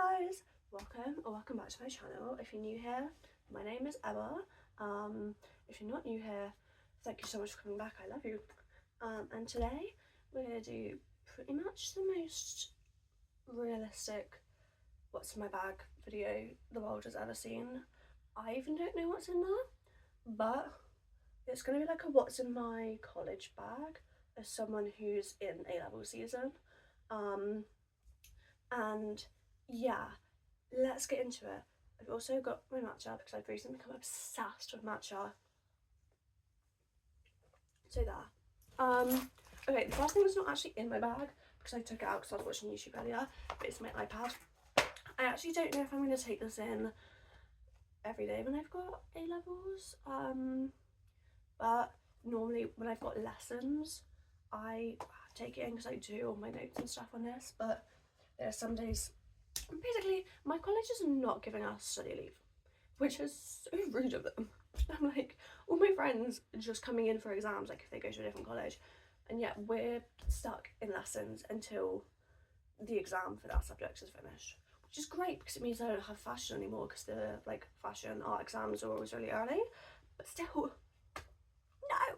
guys, welcome back to my channel. If you're new here, my name is Emma. If you're not new here, thank you so much for coming back. I love you. And today we're gonna do pretty much the most realistic what's in my bag video the world has ever seen. I even don't know what's in there, but it's gonna be like a what's in my college bag as someone who's in A-level season. And yeah, let's get into it. I've also got my matcha because I've recently become obsessed with matcha. So there. Okay, the first thing that's not actually in my bag because I took it out because I was watching YouTube earlier, but it's my iPad. I actually don't know if I'm going to take this in every day when I've got A-levels, but normally when I've got lessons I take it in because I do all my notes and stuff on this, but there are some days, basically my college is not giving us study leave, which is so rude of them. I'm like, all my friends are just coming in for exams, like if they go to a different college, and yet we're stuck in lessons until the exam for that subject is finished, which is great because it means I don't have fashion anymore because the like fashion art exams are always really early, but still, no.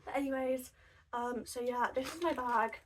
But anyways, so yeah, this is my bag.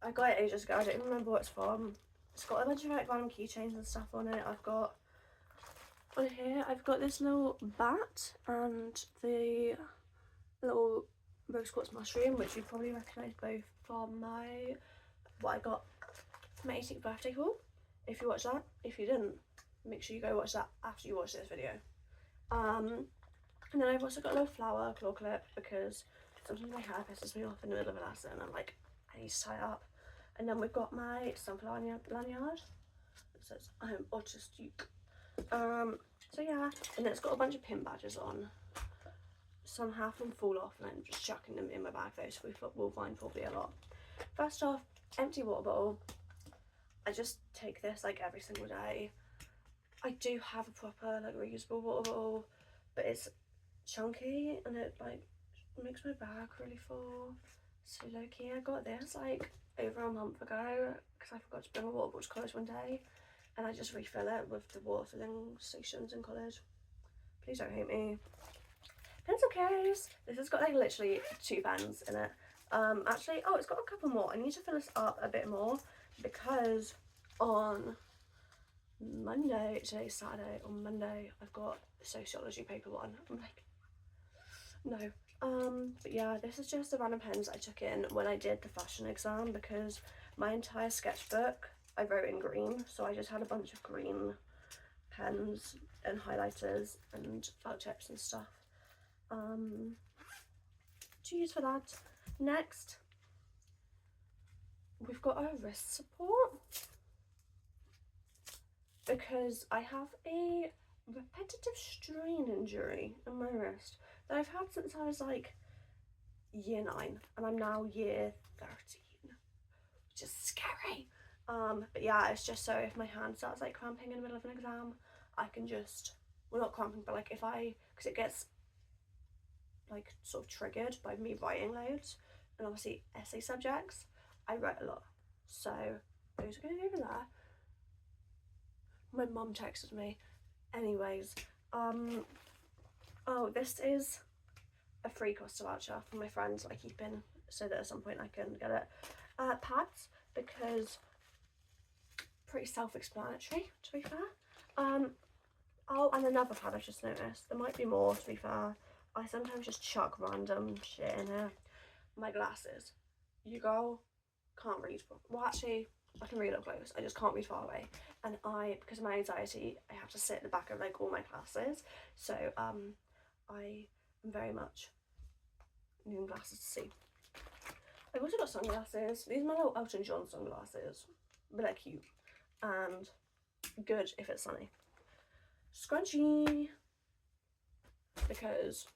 I got it ages ago, I don't even remember what it's from. It's got a bunch of like random keychains and stuff on it. I've got, on here, I've got this little bat and the little rose quartz mushroom, which you probably recognise both from what I got for my 18th birthday haul. If you watched that, if you didn't, make sure you go watch that after you watch this video. And then I've also got a little flower claw clip because sometimes my hair pisses me off in the middle of a lesson and like I need to tie it up. And then we've got my sunflower lanyard that says I'm autistic. So yeah, and then it's got a bunch of pin badges on. Some half them fall off and I'm just chucking them in my bag though, so we'll find probably a lot. First off, empty water bottle. I just take this like every single day. I do have a proper like reusable water bottle, but it's chunky and it like makes my bag really full. So low key, I got this like over a month ago because I forgot to bring a water bottle to college one day, and I just refill it with the water filling stations in college. Please don't hate me. Pencil case. This has got like literally 2 pens in it. Actually, oh, it's got a couple more. I need to fill this up a bit more because on Monday, today's Saturday, on Monday I've got a sociology paper 1. I'm like, no. But yeah, this is just the random pens I took in when I did the fashion exam because my entire sketchbook I wrote in green, so I just had a bunch of green pens and highlighters and felt tips and stuff to use for that. Next, we've got a wrist support because I have a repetitive strain injury in my wrist that I've had since I was like year 9 and I'm now year 13, which is scary. But yeah, it's just so if my hand starts like cramping in the middle of an exam, I can just, well, not cramping, but like if because it gets like sort of triggered by me writing loads, and obviously essay subjects I write a lot, so those are going over there. My mum texted me. Anyways, oh, this is a free Costa voucher for my friends I keep in so that at some point I can get it. Pads, because pretty self-explanatory to be fair. Oh, and another pad I've just noticed. There might be more to be fair. I sometimes just chuck random shit in here. My glasses. You go, can't read. Well, actually, I can read up close. I just can't read far away. And because of my anxiety, I have to sit at the back of like all my classes. So I am very much needing glasses to see. I've also got sunglasses. These are my little Elton John sunglasses, but they're cute and good if it's sunny. Scrunchie, because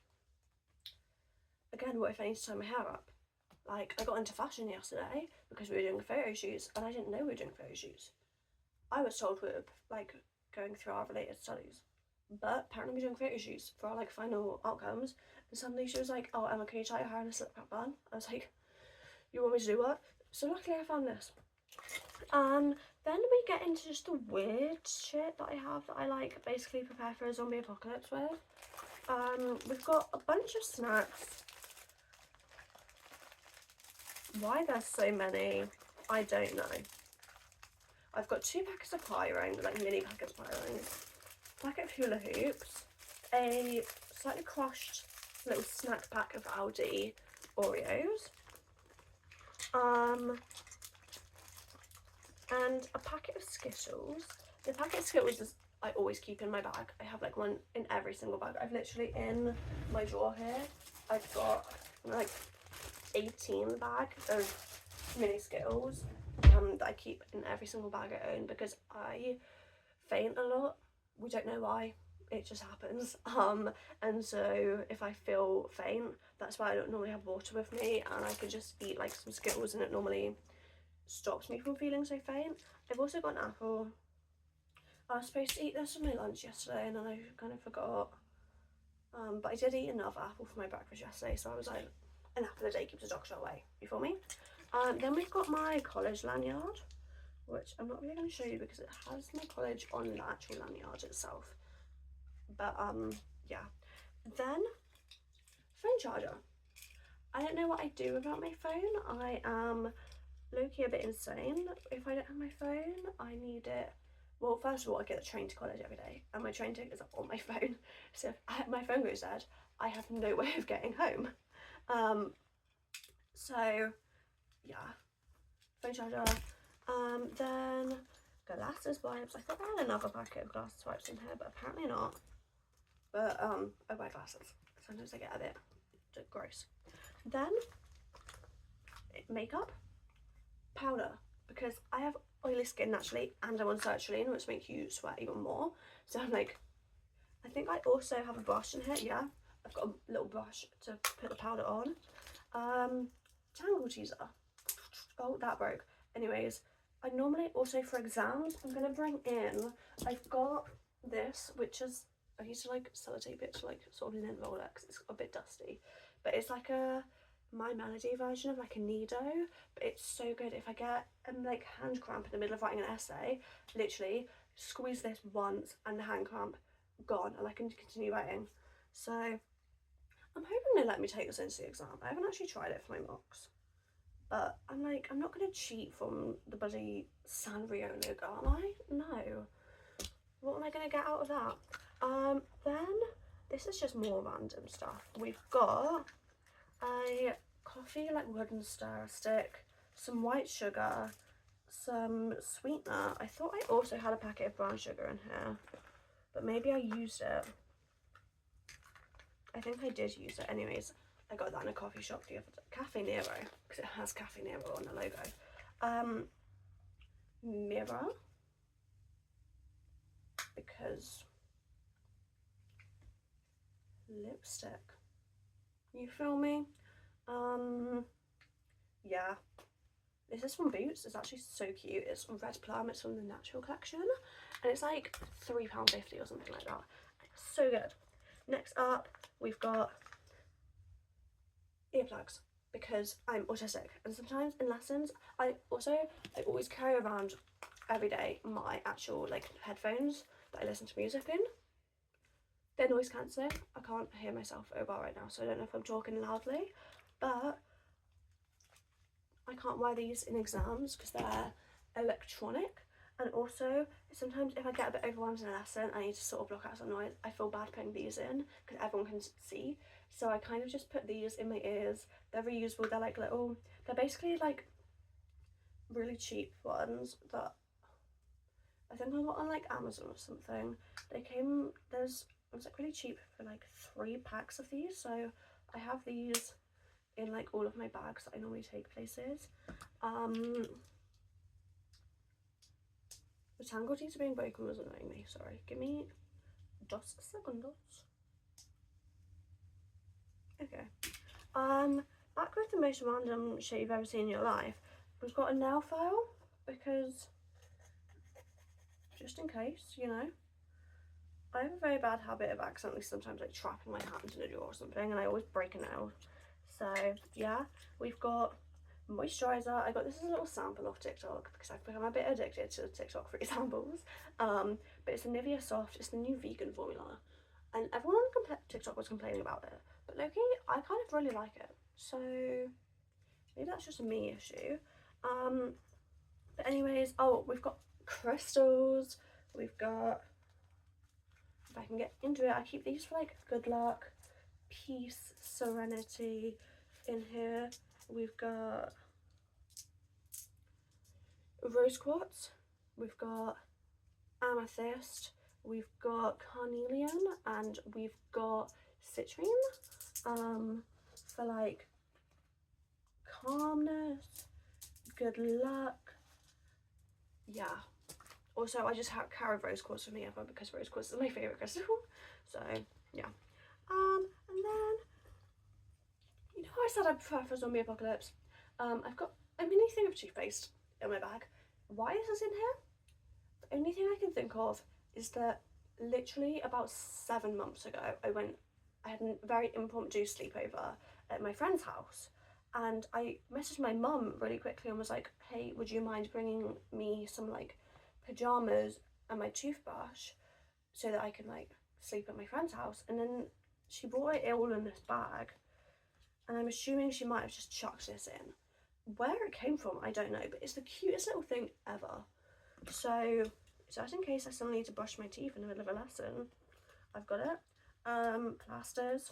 again, what if I need to tie my hair up? Like, I got into fashion yesterday because we were doing photo shoots and I didn't know we were doing photo shoots. I was told we were like going through our related studies, but apparently we're doing photo shoots for our like final outcomes, and suddenly she was like, oh Emma, can you tie your hair in a slip back bun? I was like, you want me to do what? So luckily I found this. Then we get into just the weird shit that I have that I like basically prepare for a zombie apocalypse with. We've got a bunch of snacks. Why there's so many, I don't know. I've got 2 packets of pie rings, like mini packets of pie rings, a packet of hula hoops, a slightly crushed little snack pack of Aldi Oreos, and a packet of Skittles. The packet of Skittles is I always keep in my bag. I have like one in every single bag. I've literally in my drawer here, I've got like 18 bag of mini Skittles that I keep in every single bag I own because I faint a lot. We don't know why, it just happens. And so if I feel faint, that's why I don't normally have water with me, and I can just eat like some Skittles and it normally stops me from feeling so faint. I've also got an apple. I was supposed to eat this for my lunch yesterday and then I kind of forgot. But I did eat another apple for my breakfast yesterday, so I was like, an apple a day keeps the doctor away, you feel me? Then we've got my college lanyard, which I'm not really going to show you because it has my college on the actual lanyard itself. But yeah. Then, phone charger. I don't know what I do without my phone. I am low-key a bit insane. If I don't have my phone, I need it. Well, first of all, I get the train to college every day, and my train ticket is on my phone. So if my phone goes dead, I have no way of getting home. So yeah, phone charger. Then glasses wipes. I thought I had another packet of glasses wipes in here, but apparently not. But I wear glasses. Sometimes I get a bit gross. Then makeup, powder, because I have oily skin naturally and I'm on sertraline, which makes you sweat even more. So I'm like, I think I also have a brush in here. Yeah, I've got a little brush to put the powder on. Tangle teaser. Oh, that broke. Anyways, I normally also for exams, I'm gonna bring in, I've got this, which is, I used to like sellotape it to like sort of lint roller because it's a bit dusty, but it's like a My Melody version of like a Nido, but it's so good. If I get like hand cramp in the middle of writing an essay, literally squeeze this once and the hand cramp gone, and I can continue writing. So I'm hoping they let me take this into the exam. I haven't actually tried it for my mocks, but I'm like, I'm not gonna cheat from the bloody Sanrio logo, am I? No. What am I gonna get out of that? Then this is just more random stuff. We've got a coffee like wooden stir stick, some white sugar, some sweetener. I thought I also had a packet of brown sugar in here, but maybe I used it. I think I did use it. Anyways, I got that in a coffee shop the other day. Cafe Nero, because it has Cafe Nero on the logo. Mirror, because lipstick, you feel me? Yeah, this is from Boots. It's actually so cute. It's red plum. It's from the Natural collection, and it's like £3.50 or something like that. It's so good. Next up, we've got earplugs, because I'm autistic, and sometimes in lessons I always carry around every day my actual like headphones that I listen to music in. They're noise cancelling. I can't hear myself over right now, so I don't know if I'm talking loudly, but I can't wear these in exams because they're electronic. And also, sometimes if I get a bit overwhelmed in a lesson, I need to sort of block out some noise. I feel bad putting these in because everyone can see. So I kind of just put these in my ears. They're reusable. They're like little, they're basically like really cheap ones that I think I got on like Amazon or something. They came, it was like really cheap for like 3 packs of these. So I have these in like all of my bags that I normally take places. The tangle teaser being broken was annoying me. Sorry, give me just seconds. Okay. Back with the most random shit you've ever seen in your life. We've got a nail file because, just in case, you know. I have a very bad habit of accidentally sometimes like trapping my hand in a drawer or something, and I always break a nail. So yeah, we've got moisturizer. I got this as a little sample off TikTok because I've become a bit addicted to TikTok free samples. But it's the Nivea Soft. It's the new vegan formula, and everyone on TikTok was complaining about it. But Loki, I kind of really like it. So maybe that's just a me issue. But anyways, oh, we've got crystals. We've got, if I can get into it, I keep these for like good luck, peace, serenity in here. We've got rose quartz, we've got amethyst, we've got carnelian, and we've got citrine for like calmness, good luck. Yeah. Also, I just carry rose quartz with me ever because rose quartz is my favourite crystal. So, yeah. And then, you know how I said I prefer for zombie apocalypse? I've got a mini thing of toothpaste in my bag. Why is this in here? The only thing I can think of is that literally about 7 months ago, I had a very impromptu sleepover at my friend's house. And I messaged my mum really quickly and was like, hey, would you mind bringing me some like pajamas and my toothbrush so that I can like sleep at my friend's house? And then she brought it all in this bag, and I'm assuming she might have just chucked this in. Where it came from, I don't know, but it's the cutest little thing ever. So just in case I still need to brush my teeth in the middle of a lesson, I've got it. Plasters,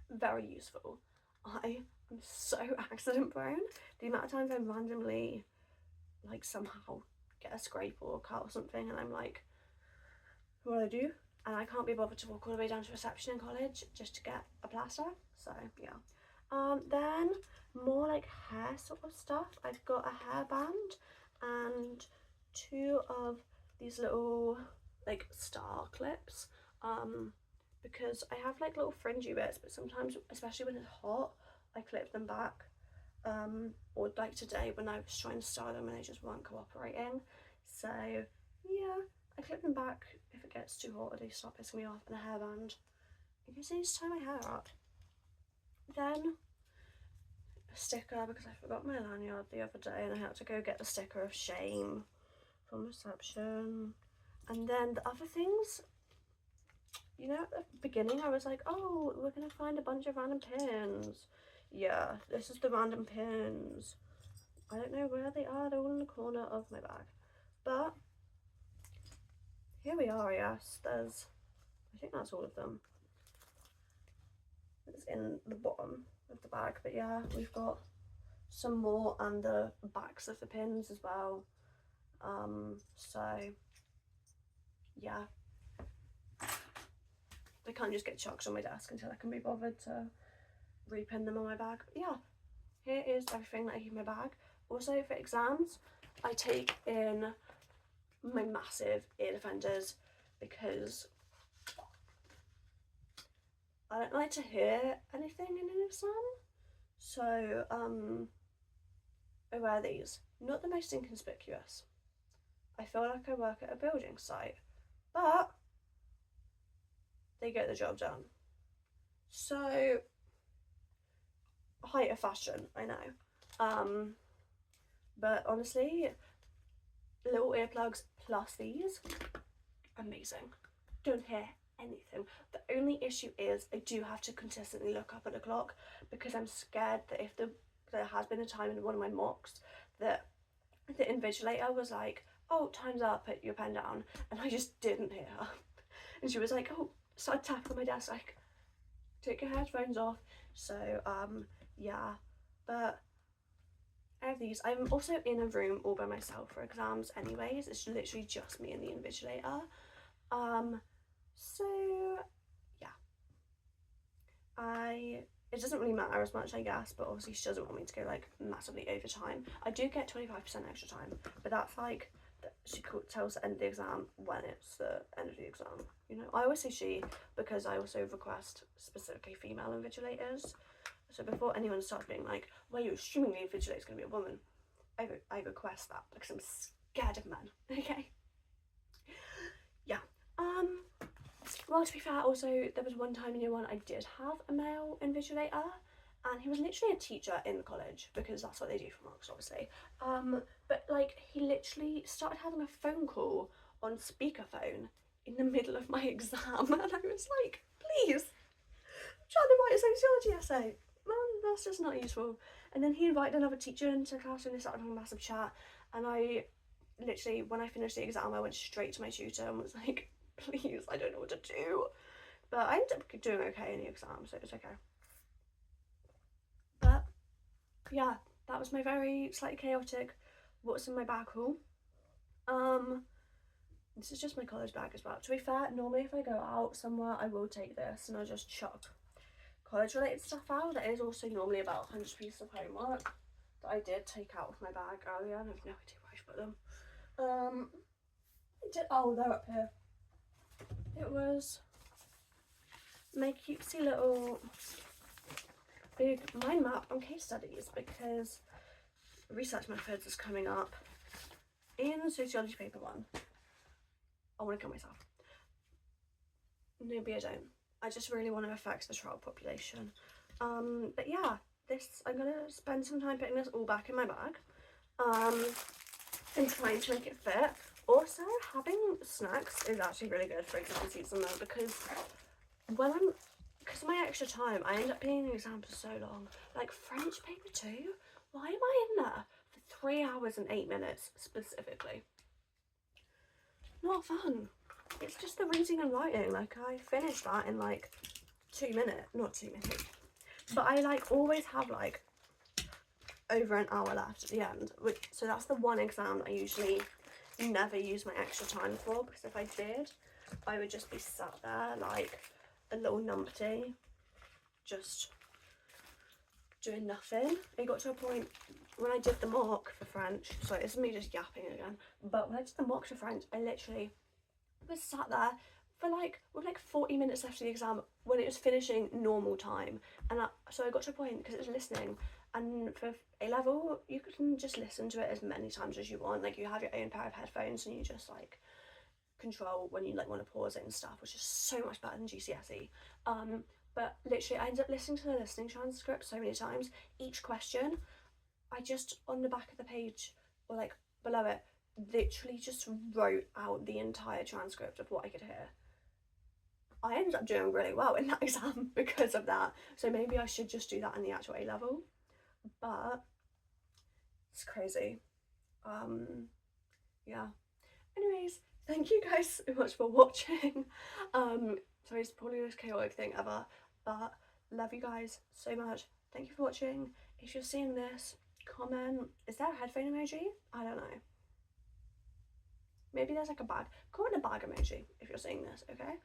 very useful. I am so accident prone. The amount of times I randomly like somehow get a scrape or a cut or something and I'm like, what do I do? And I can't be bothered to walk all the way down to reception in college just to get a plaster. So yeah. Then more like hair sort of stuff. I've got a hairband and 2 of these little like star clips. Because I have like little fringy bits, but sometimes, especially when it's hot, I clip them back. Or like today when I was trying to style them and they just weren't cooperating. So yeah, I clip them back if it gets too hot or they start pissing me off, and a hairband in case I need to tie my hair up. Then a sticker because I forgot my lanyard the other day and I had to go get the sticker of shame from reception. And then the other things, you know, at the beginning I was like, oh, we're gonna find a bunch of random pins. Yeah, this is the random pins. I don't know where they are, they're all in the corner of my bag. But here we are, yes. I think that's all of them. It's in the bottom of the bag, but yeah, we've got some more and the backs of the pins as well. So yeah, they can't just get chucked on my desk until I can be bothered to repin them on my bag. But yeah, here is everything that I keep in my bag. Also for exams, I take in my massive ear defenders because I don't like to hear anything in an exam. So I wear these. Not the most inconspicuous. I feel like I work at a building site, but they get the job done. So height of fashion, I know. But honestly, little earplugs plus these, amazing. Don't hear anything. The only issue is I do have to consistently look up at the clock because I'm scared that if there has been a time in one of my mocks that the invigilator was like, oh, time's up, put your pen down, and I just didn't hear her. And she was like, oh, started tapping on my desk like, take your headphones off. So yeah, but I have these. I'm also in a room all by myself for exams anyways. It's literally just me and the invigilator. So yeah, it doesn't really matter as much, I guess, but obviously she doesn't want me to go like massively over time. I do get 25% extra time, but that's like, she tells the end of the exam when it's the end of the exam, you know. I always say she because I also request specifically female invigilators. So before anyone starts being like, well, you're assuming the invigilator is going to be a woman, I request that because I'm scared of men. Okay. Yeah. Well, to be fair, also there was one time in year 1 I did have a male invigilator, and he was literally a teacher in the college, because that's what they do for marks, obviously. But like, he literally started having a phone call on speakerphone in the middle of my exam, and I was like, please, I'm trying to write a sociology essay. Man, that's just not useful. And then he invited another teacher into class, and they started having a massive chat, and I literally, when I finished the exam, I went straight to my tutor and was like, please, I don't know what to do. But I ended up doing okay in the exam, so it was okay. But yeah, that was my very slightly chaotic what's in my bag haul. This is just my college bag as well. To be fair, normally if I go out somewhere, I will take this and I'll just chuck college related stuff out. That is also normally about 100 pieces of homework that I did take out of my bag earlier, and I have no idea where I put them. Oh, they're up here. It was my cutesy little big mind map on case studies, because research methods is coming up in sociology paper 1. I want to kill myself. Maybe I don't. I just really want to affect the child population. But yeah, I'm gonna spend some time putting this all back in my bag, and trying to make it fit. Also, having snacks is actually really good for exam season though, because because of my extra time, I end up being in the exam for so long. Like French paper 2, why am I in there for 3 hours and 8 minutes specifically? Not fun. It's just the reading and writing. Like, I finished that in like 2 minutes, not 2 minutes, but I like always have like over an hour left at the end, so that's the one exam that I usually never use my extra time for, because if I did, I would just be sat there like a little numpty, just doing nothing. It got to a point when I did the mock for French, sorry, this is me just yapping again, but when I did the mock for French, I literally was sat there for with 40 minutes left of the exam when it was finishing normal time, and so I got to a point, because it was listening, and for A level you can just listen to it as many times as you want. Like, you have your own pair of headphones and you just like control when you like want to pause it and stuff, which is so much better than GCSE. But literally I ended up listening to the listening transcript so many times. Each question, I just, on the back of the page or like below it, literally just wrote out the entire transcript of what I could hear. I ended up doing really well in that exam because of that, so maybe I should just do that in the actual A level, but it's crazy. Yeah, anyways, thank you guys so much for watching. Sorry, it's probably the most chaotic thing ever, but love you guys so much. Thank you for watching. If you're seeing this, comment, is there a headphone emoji? I don't know, maybe there's like a bag. Comment a bag emoji if you're seeing this, okay?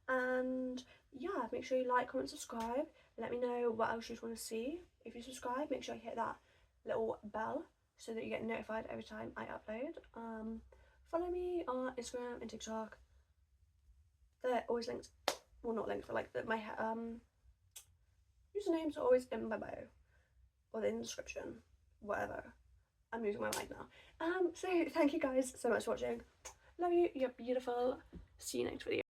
And yeah, make sure you like, comment, subscribe. Let me know what else you want to see. If you subscribe, make sure you hit that little bell so that you get notified every time I upload. Follow me on Instagram and TikTok. They're always linked, well, not linked, but like my usernames are always in my bio or in the description, whatever. I'm losing my mind now. So thank you guys so much for watching. Love you, you're beautiful. See you next video.